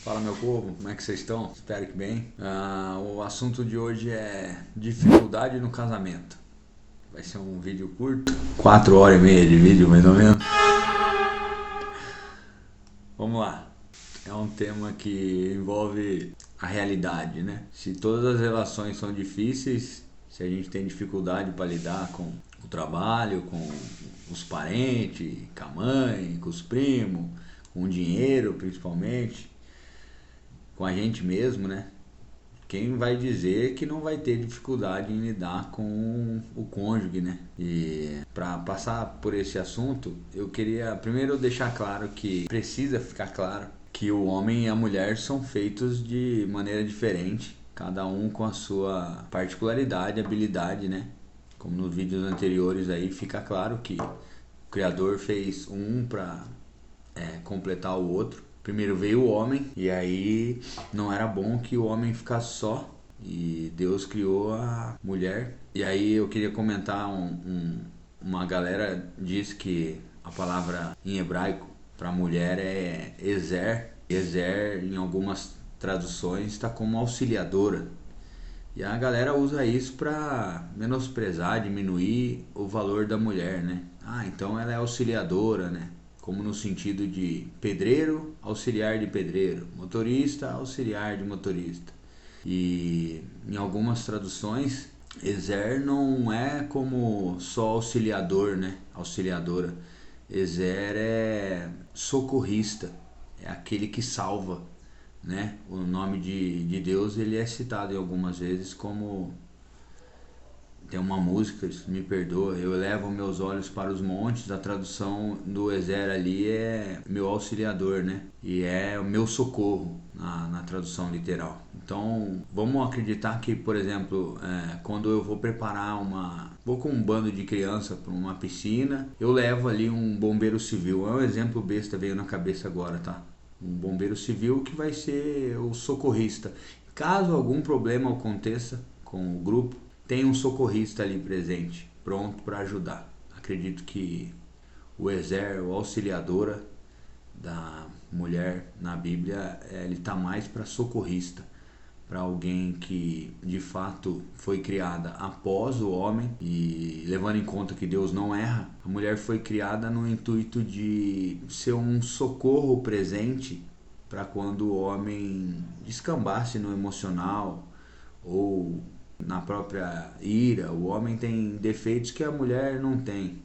Fala, meu povo, como é que vocês estão? Espero que bem. O assunto de hoje é dificuldade no casamento. Vai ser um vídeo curto, 4 horas e meia de vídeo mais ou menos. Vamos lá. É um tema que envolve a realidade, né? Se todas as relações são difíceis, se a gente tem dificuldade para lidar com o trabalho, com os parentes, com a mãe, com os primos, com o dinheiro principalmente, com a gente mesmo, né? Quem vai dizer que não vai ter dificuldade em lidar com o cônjuge, né? E para passar por esse assunto, eu queria primeiro deixar claro que precisa ficar claro que o homem e a mulher são feitos de maneira diferente, cada um com a sua particularidade, habilidade, né? Como nos vídeos anteriores aí fica claro que o Criador fez um para completar o outro. Primeiro veio o homem, e aí não era bom que o homem ficasse só, e Deus criou a mulher. E aí eu queria comentar, uma galera diz que a palavra em hebraico para mulher é ezer. Ezer em algumas traduções está como auxiliadora. E a galera usa isso para menosprezar, diminuir o valor da mulher, né? Então ela é auxiliadora, né? Como no sentido de pedreiro, auxiliar de pedreiro, motorista, auxiliar de motorista. E em algumas traduções, Ezer não é como só auxiliador, né? Auxiliadora. Ezer é socorrista, é aquele que salva, né? O nome de Deus ele é citado em algumas vezes como tem uma música, me perdoa, eu levo meus olhos para os montes, a tradução do Ezer ali é meu auxiliador, né? E é o meu socorro na tradução literal. Então, vamos acreditar que, por exemplo, quando eu vou preparar vou com um bando de criança para uma piscina, eu levo ali um bombeiro civil. É um exemplo besta, veio na cabeça agora, tá? Um bombeiro civil que vai ser o socorrista. Caso algum problema aconteça com o grupo, tem um socorrista ali presente, pronto para ajudar. Acredito que o Ezer, o auxiliadora da mulher na Bíblia, ele está mais para socorrista, para alguém que de fato foi criada após o homem, e levando em conta que Deus não erra, a mulher foi criada no intuito de ser um socorro presente para quando o homem descambasse no emocional ou na própria ira. O homem tem defeitos que a mulher não tem,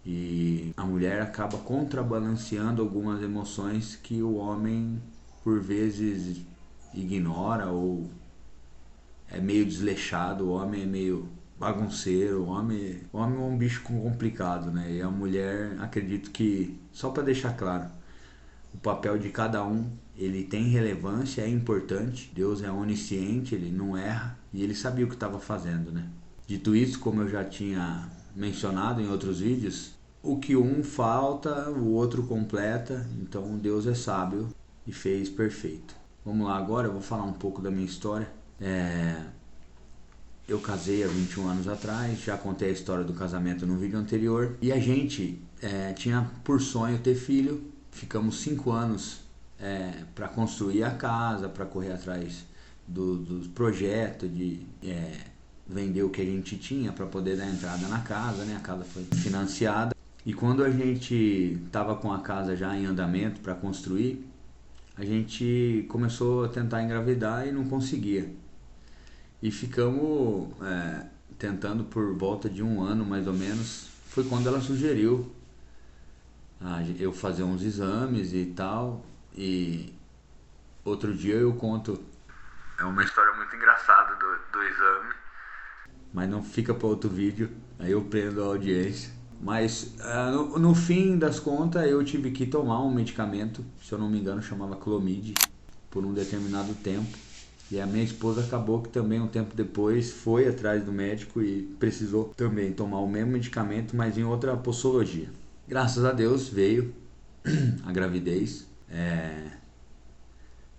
e a mulher acaba contrabalanceando algumas emoções que o homem por vezes ignora ou é meio desleixado. O homem é meio bagunceiro, o homem é um bicho complicado, né? E a mulher, acredito que, só para deixar claro, o papel de cada um, ele tem relevância, é importante. Deus é onisciente, ele não erra, e ele sabia o que estava fazendo, né? Dito isso, como eu já tinha mencionado em outros vídeos, o que um falta, o outro completa. Então Deus é sábio e fez perfeito. Vamos lá, agora eu vou falar um pouco da minha história. Eu casei há 21 anos atrás, já contei a história do casamento no vídeo anterior, e a gente tinha por sonho ter filho. Ficamos 5 anos para construir a casa, para correr atrás do projeto, de vender o que a gente tinha para poder dar entrada na casa, né? A casa foi financiada, e quando a gente estava com a casa já em andamento para construir, a gente começou a tentar engravidar e não conseguia. E ficamos tentando por volta de 1 ano mais ou menos. Foi quando ela sugeriu eu fazer uns exames e tal. E outro dia eu conto, é uma história muito engraçada do exame, mas não fica para outro vídeo, aí eu prendo a audiência. Mas no fim das contas eu tive que tomar um medicamento, se eu não me engano chamava Clomid, por um determinado tempo. E a minha esposa acabou que também um tempo depois foi atrás do médico e precisou também tomar o mesmo medicamento, mas em outra posologia. Graças a Deus veio a gravidez.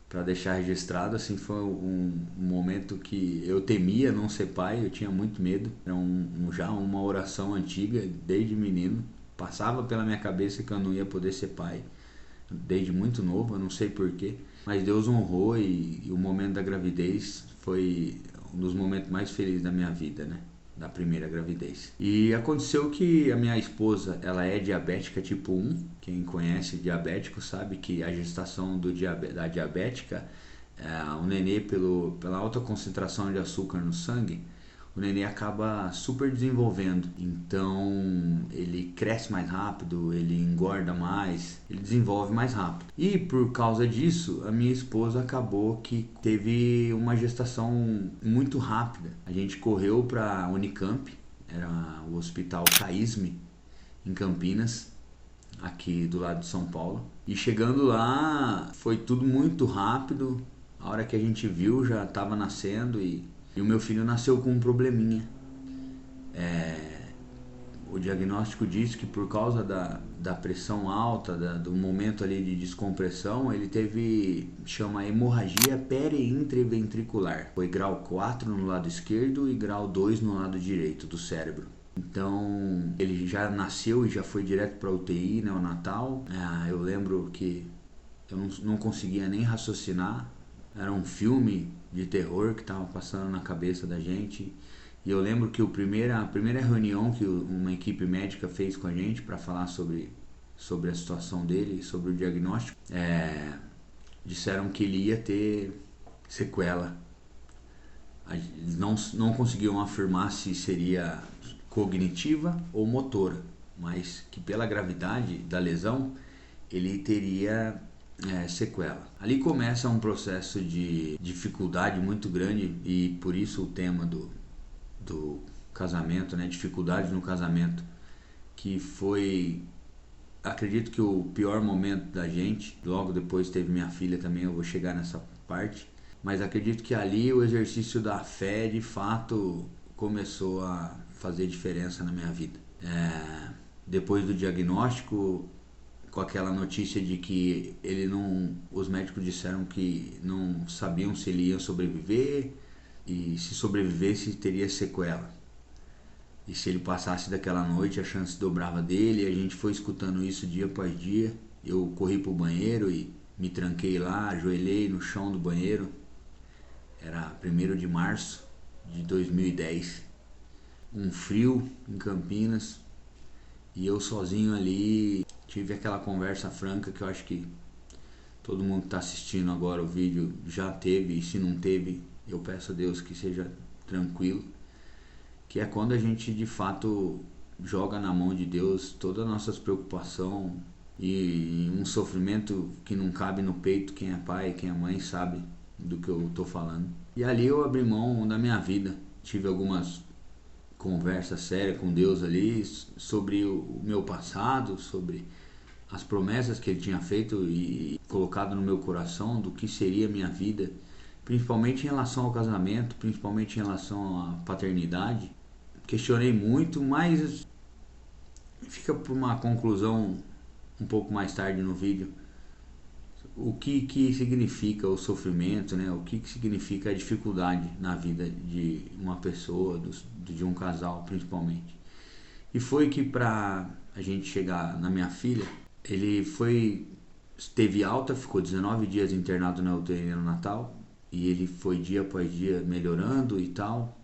Para deixar registrado, assim, foi um momento que eu temia não ser pai, eu tinha muito medo. Era já uma oração antiga, desde menino. Passava pela minha cabeça que eu não ia poder ser pai. desde muito novo, eu não sei porquê, mas Deus honrou e o momento da gravidez foi um dos momentos mais felizes da minha vida, né? Da primeira gravidez. E aconteceu que a minha esposa, ela é diabética tipo 1. Quem conhece diabético sabe que a gestação da diabética, o nenê, pela alta concentração de açúcar no sangue, o nenê acaba super desenvolvendo. Então ele cresce mais rápido, ele engorda mais, ele desenvolve mais rápido. E por causa disso, a minha esposa acabou que teve uma gestação muito rápida. A gente correu para Unicamp, era o Hospital CAISM em Campinas, aqui do lado de São Paulo. E chegando lá, foi tudo muito rápido. A hora que a gente viu, já estava nascendo e o meu filho nasceu com um probleminha. O diagnóstico diz que por causa da pressão alta, do momento ali de descompressão, ele chama hemorragia periintraventricular. Foi grau 4 no lado esquerdo e grau 2 no lado direito do cérebro. Então ele já nasceu e já foi direto para UTI neonatal. Eu lembro que eu não conseguia nem raciocinar. Era um filme de terror que estava passando na cabeça da gente. E eu lembro que a primeira reunião que uma equipe médica fez com a gente para falar sobre a situação dele, sobre o diagnóstico, disseram que ele ia ter sequela. Eles não conseguiam afirmar se seria cognitiva ou motora, mas que pela gravidade da lesão ele teria sequela. Ali começa um processo de dificuldade muito grande e por isso o tema do casamento, né? Dificuldades no casamento, que foi, acredito que o pior momento da gente. Logo depois teve minha filha também, eu vou chegar nessa parte, mas acredito que ali o exercício da fé de fato começou a fazer diferença na minha vida. Depois do diagnóstico, com aquela notícia de que os médicos disseram que não sabiam se ele ia sobreviver e se sobrevivesse teria sequela. E se ele passasse daquela noite a chance dobrava dele. E a gente foi escutando isso dia após dia. Eu corri pro banheiro e me tranquei lá, ajoelhei no chão do banheiro. Era 1º de março de 2010. Um frio em Campinas. E eu sozinho ali tive aquela conversa franca que eu acho que todo mundo que está assistindo agora o vídeo já teve, e se não teve, eu peço a Deus que seja tranquilo, que é quando a gente de fato joga na mão de Deus todas as nossas preocupações e um sofrimento que não cabe no peito. Quem é pai, quem é mãe sabe do que eu estou falando. E ali eu abri mão da minha vida, tive algumas conversas sérias com Deus ali sobre o meu passado, sobre as promessas que ele tinha feito e colocado no meu coração do que seria a minha vida, principalmente em relação ao casamento, principalmente em relação à paternidade. Questionei muito, mas fica por uma conclusão um pouco mais tarde no vídeo. O que significa o sofrimento, né? O que significa a dificuldade na vida de uma pessoa, de um casal principalmente. E foi que para a gente chegar na minha filha, ele teve alta, ficou 19 dias internado na UTI neonatal e ele foi dia após dia melhorando e tal.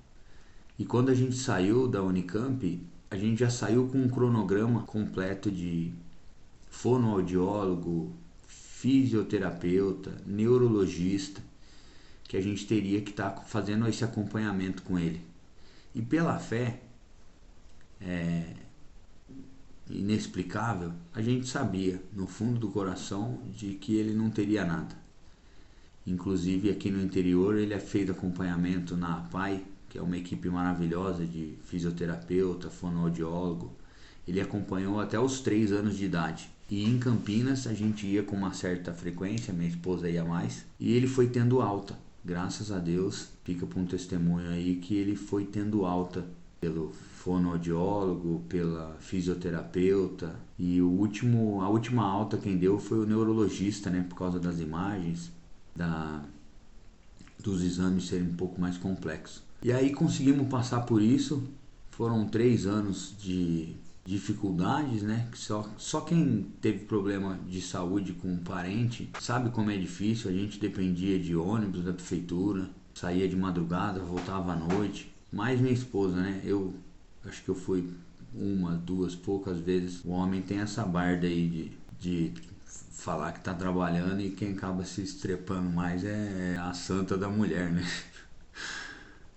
E quando a gente saiu da Unicamp, a gente já saiu com um cronograma completo de fonoaudiólogo, fisioterapeuta, neurologista, que a gente teria que estar fazendo esse acompanhamento com ele. E pela fé inexplicável, a gente sabia no fundo do coração de que ele não teria nada. Inclusive aqui no interior ele é feito acompanhamento na APAI, que é uma equipe maravilhosa de fisioterapeuta, fonoaudiólogo. Ele acompanhou até os 3 anos de idade. E em Campinas a gente ia com uma certa frequência, minha esposa ia mais, e ele foi tendo alta. Graças a Deus, fica para um testemunho aí que ele foi tendo alta pelo fonoaudiólogo, pela fisioterapeuta, e a última alta quem deu foi o neurologista, né, por causa das imagens, dos exames serem um pouco mais complexos. E aí conseguimos passar por isso. Foram 3 anos de dificuldades, né? Que só quem teve problema de saúde com um parente sabe como é difícil. A gente dependia de ônibus da prefeitura, saía de madrugada, voltava à noite. Mais minha esposa, né? Eu acho que eu fui uma, duas, poucas vezes. O homem tem essa barda aí de falar que tá trabalhando, e quem acaba se estrepando mais é a santa da mulher, né?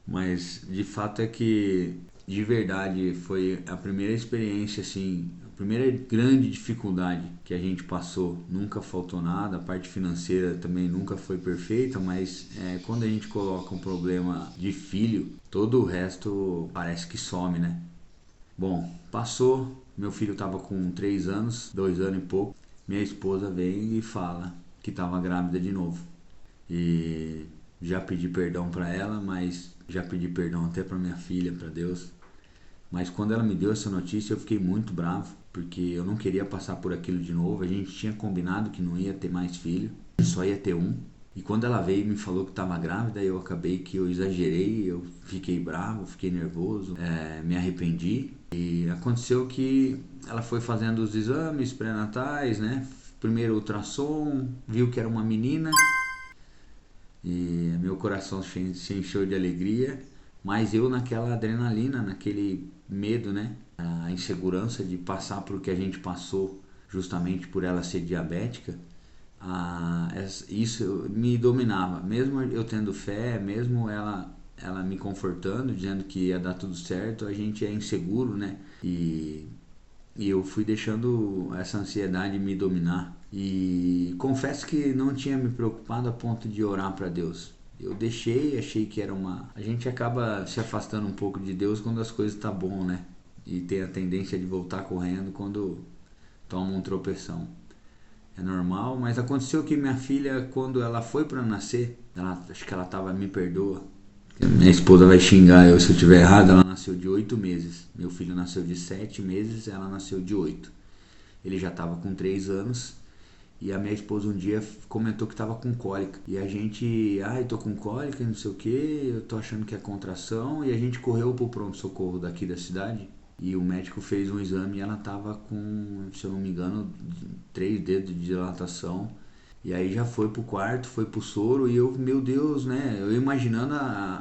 Mas de fato é que, de verdade, foi a primeira experiência, assim, a primeira grande dificuldade que a gente passou. Nunca faltou nada, a parte financeira também nunca foi perfeita, mas quando a gente coloca um problema de filho, todo o resto parece que some, né? Bom, passou, meu filho estava com 3 anos, 2 anos e pouco, minha esposa vem e fala que estava grávida de novo. E já pedi perdão para ela, mas já pedi perdão até para minha filha, para Deus. Mas quando ela me deu essa notícia, eu fiquei muito bravo, porque eu não queria passar por aquilo de novo. A gente tinha combinado que não ia ter mais filho, só ia ter um. E quando ela veio e me falou que estava grávida, eu acabei que eu exagerei, eu fiquei bravo, fiquei nervoso, me arrependi. E aconteceu que ela foi fazendo os exames pré-natais, né? Primeiro ultrassom, viu que era uma menina, e meu coração se encheu de alegria, mas eu naquela adrenalina, naquele medo, né? A insegurança de passar por o que a gente passou, justamente por ela ser diabética. Isso me dominava, mesmo eu tendo fé, mesmo ela me confortando, dizendo que ia dar tudo certo, a gente é inseguro, né? E eu fui deixando essa ansiedade me dominar. E confesso que não tinha me preocupado a ponto de orar para Deus. Eu deixei, achei que era uma... A gente acaba se afastando um pouco de Deus quando as coisas tá bom, né? E tem a tendência de voltar correndo quando toma um tropeção. É normal, mas aconteceu que minha filha, quando ela foi para nascer, acho que ela tava, me perdoa, minha esposa vai xingar eu se eu tiver errado, ela nasceu de 8 meses. Meu filho nasceu de 7 meses, ela nasceu de 8. Ele já estava com 3 anos. E a minha esposa um dia comentou que estava com cólica. E a gente, eu tô com cólica, não sei o que, eu tô achando que é contração. E a gente correu pro pronto-socorro daqui da cidade. E o médico fez um exame e ela tava com, se eu não me engano, 3 dedos de dilatação. E aí já foi pro quarto, foi pro soro, e eu, meu Deus, né? Eu imaginando,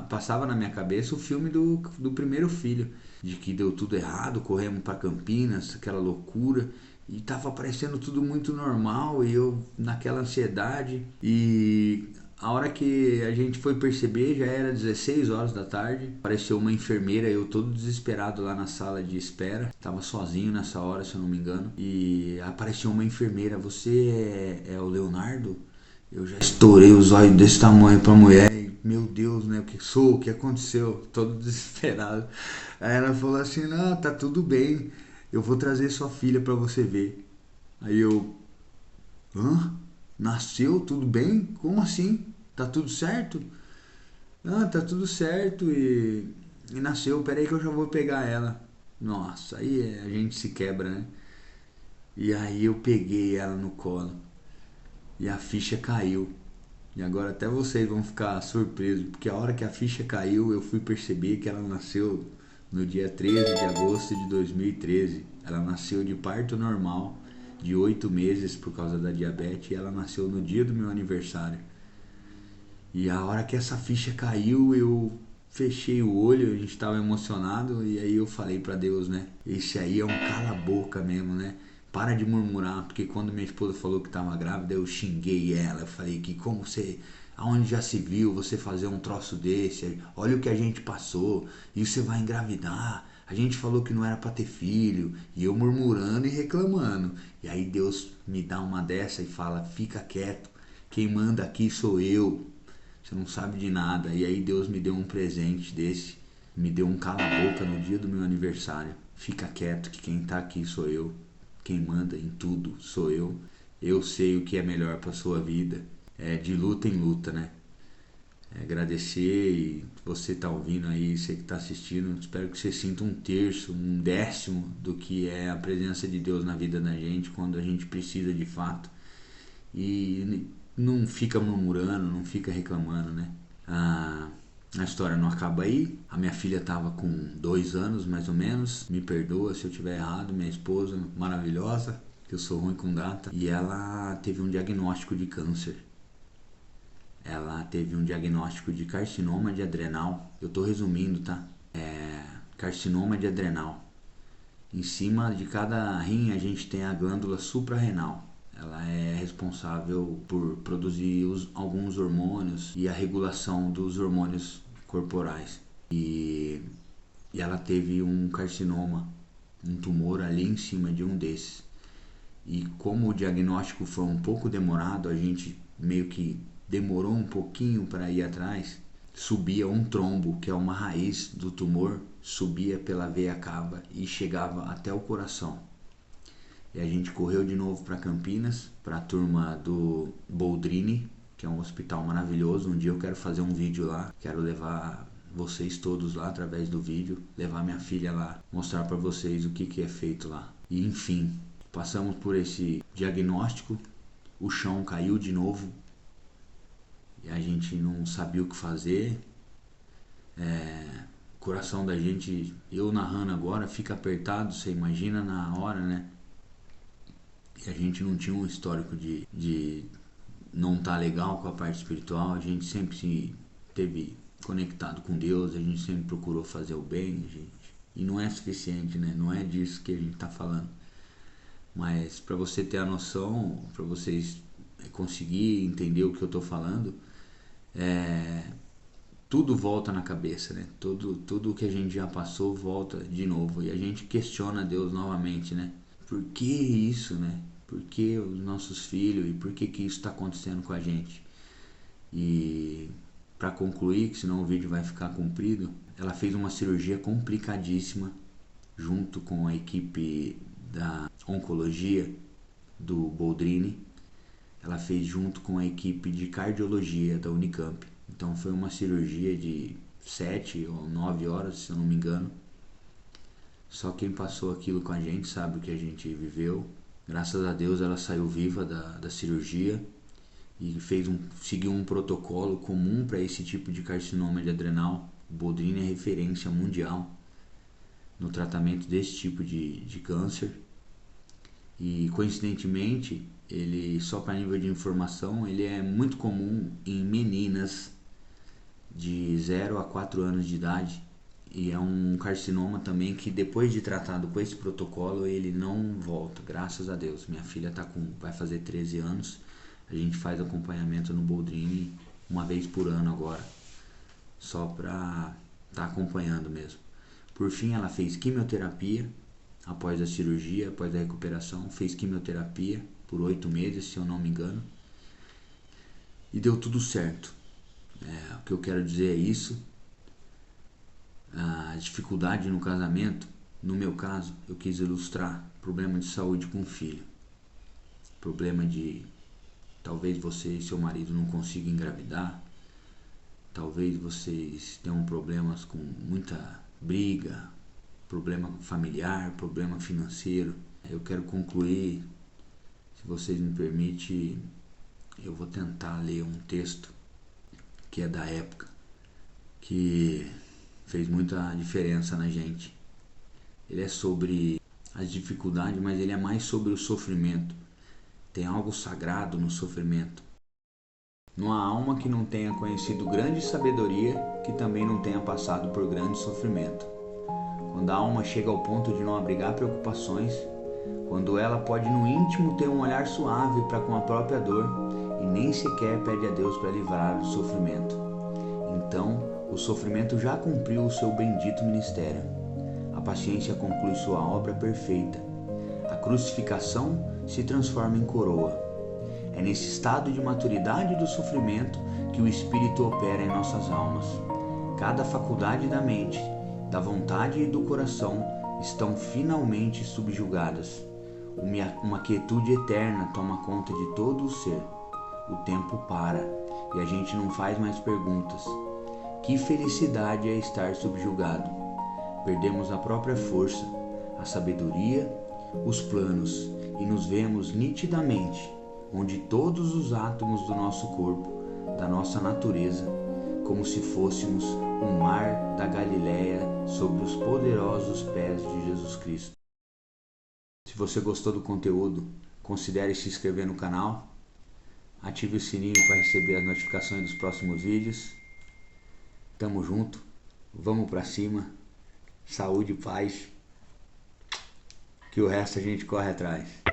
passava na minha cabeça o filme do primeiro filho, de que deu tudo errado, corremos pra Campinas, aquela loucura, e tava parecendo tudo muito normal, e eu naquela ansiedade. E a hora que a gente foi perceber, já era 16 horas da tarde. Apareceu uma enfermeira, eu todo desesperado lá na sala de espera. Tava sozinho nessa hora, se eu não me engano. E apareceu uma enfermeira. Você é o Leonardo? Eu já estourei os olhos desse tamanho pra mulher. E, meu Deus, né? O que aconteceu? Todo desesperado. Aí ela falou assim, não, tá tudo bem. Eu vou trazer sua filha pra você ver. Aí eu... Hã? Nasceu? Tudo bem? Como assim? Tá tudo certo? Ah, tá tudo certo e nasceu. Peraí que eu já vou pegar ela. Nossa, aí a gente se quebra, né? E aí eu peguei ela no colo e a ficha caiu. E agora até vocês vão ficar surpresos, porque a hora que a ficha caiu eu fui perceber que ela nasceu no dia 13 de agosto de 2013. Ela nasceu de parto normal, de 8 meses por causa da diabetes, e ela nasceu no dia do meu aniversário. E a hora que essa ficha caiu, eu fechei o olho, a gente estava emocionado, e aí eu falei para Deus, né? Esse aí é um cala-boca mesmo, né? Para de murmurar, porque quando minha esposa falou que estava grávida, eu xinguei ela. Eu falei que como você, aonde já se viu você fazer um troço desse? Olha o que a gente passou, e você vai engravidar. A gente falou que não era para ter filho, e eu murmurando e reclamando. E aí Deus me dá uma dessa e fala, fica quieto, quem manda aqui sou eu. Você não sabe de nada. E aí Deus me deu um presente desse, me deu um cala-boca no dia do meu aniversário. Fica quieto que quem tá aqui sou eu. Quem manda em tudo sou eu. Eu sei o que é melhor para sua vida. É de luta em luta, né? Agradecer, e você tá ouvindo aí, você que tá assistindo, espero que você sinta um terço, um décimo do que é a presença de Deus na vida da gente quando a gente precisa de fato. E não fica murmurando, não fica reclamando, né? A história não acaba aí. A minha filha estava com 2 anos, mais ou menos. Me perdoa se eu estiver errado. Minha esposa, maravilhosa, que eu sou ruim com data. E ela teve um diagnóstico de câncer. Ela teve um diagnóstico de carcinoma de adrenal. Eu tô resumindo, tá? Carcinoma de adrenal. Em cima de cada rim a gente tem a glândula suprarrenal. Ela é responsável por produzir alguns hormônios e a regulação dos hormônios corporais. E ela teve um carcinoma, um tumor ali em cima de um desses. E como o diagnóstico foi um pouco demorado, a gente meio que demorou um pouquinho para ir atrás. Subia um trombo, que é uma raiz do tumor, subia pela veia cava e chegava até o coração. E a gente correu de novo para Campinas, para a turma do Boldrini, que é um hospital maravilhoso. Um dia eu quero fazer um vídeo lá, quero levar vocês todos lá através do vídeo, levar minha filha lá, mostrar para vocês o que é feito lá. E enfim, passamos por esse diagnóstico, o chão caiu de novo e a gente não sabia o que fazer. O coração da gente, eu narrando agora, fica apertado, você imagina na hora, né? E a gente não tinha um histórico de não estar legal com a parte espiritual. A gente sempre se teve conectado com Deus, a gente sempre procurou fazer o bem, gente. E não é suficiente, né? Não é disso que a gente está falando. Mas para você ter a noção, para vocês conseguir entender o que eu estou falando, tudo volta na cabeça, né? Tudo que a gente já passou volta de novo. E a gente questiona Deus novamente, né? Por que isso, né? Por que os nossos filhos e por que isso está acontecendo com a gente? E para concluir, que senão o vídeo vai ficar comprido, ela fez uma cirurgia complicadíssima junto com a equipe da oncologia do Boldrini. Ela fez junto com a equipe de cardiologia da Unicamp. Então foi uma cirurgia de 7 ou 9 horas, se eu não me engano. Só quem passou aquilo com a gente sabe o que a gente viveu. Graças a Deus ela saiu viva da cirurgia e seguiu um protocolo comum para esse tipo de carcinoma de adrenal. O Boldrini é referência mundial no tratamento desse tipo de câncer. E coincidentemente, ele, só para nível de informação, ele é muito comum em meninas de 0 a 4 anos de idade. E é um carcinoma também que depois de tratado com esse protocolo, ele não volta, graças a Deus. Minha filha vai fazer 13 anos, a gente faz acompanhamento no Boldrini uma vez por ano agora, só para estar acompanhando mesmo. Por fim, ela fez quimioterapia, após a cirurgia, após a recuperação, fez quimioterapia por 8 meses, se eu não me engano, e deu tudo certo. O que eu quero dizer é isso. A dificuldade no casamento, no meu caso, eu quis ilustrar problema de saúde com o filho, problema de talvez você e seu marido não consigam engravidar, talvez vocês tenham problemas com muita briga, problema familiar, problema financeiro. Eu quero concluir, se vocês me permitem, eu vou tentar ler um texto que é da época, que fez muita diferença na gente. Ele é sobre as dificuldades, mas ele é mais sobre o sofrimento. Tem algo sagrado no sofrimento. Não há alma que não tenha conhecido grande sabedoria, que também não tenha passado por grande sofrimento. Quando a alma chega ao ponto de não abrigar preocupações, quando ela pode no íntimo ter um olhar suave para com a própria dor e nem sequer pede a Deus para livrar do sofrimento, então o sofrimento já cumpriu o seu bendito ministério. A paciência conclui sua obra perfeita. A crucificação se transforma em coroa. É nesse estado de maturidade do sofrimento que o Espírito opera em nossas almas. Cada faculdade da mente, da vontade e do coração estão finalmente subjugadas. Uma quietude eterna toma conta de todo o ser. O tempo para e a gente não faz mais perguntas. Que felicidade é estar subjugado. Perdemos a própria força, a sabedoria, os planos e nos vemos nitidamente onde todos os átomos do nosso corpo, da nossa natureza, como se fôssemos um mar da Galileia sobre os poderosos pés de Jesus Cristo. Se você gostou do conteúdo, considere se inscrever no canal, ative o sininho para receber as notificações dos próximos vídeos. Tamo junto, vamos pra cima, saúde e paz, que o resto a gente corre atrás.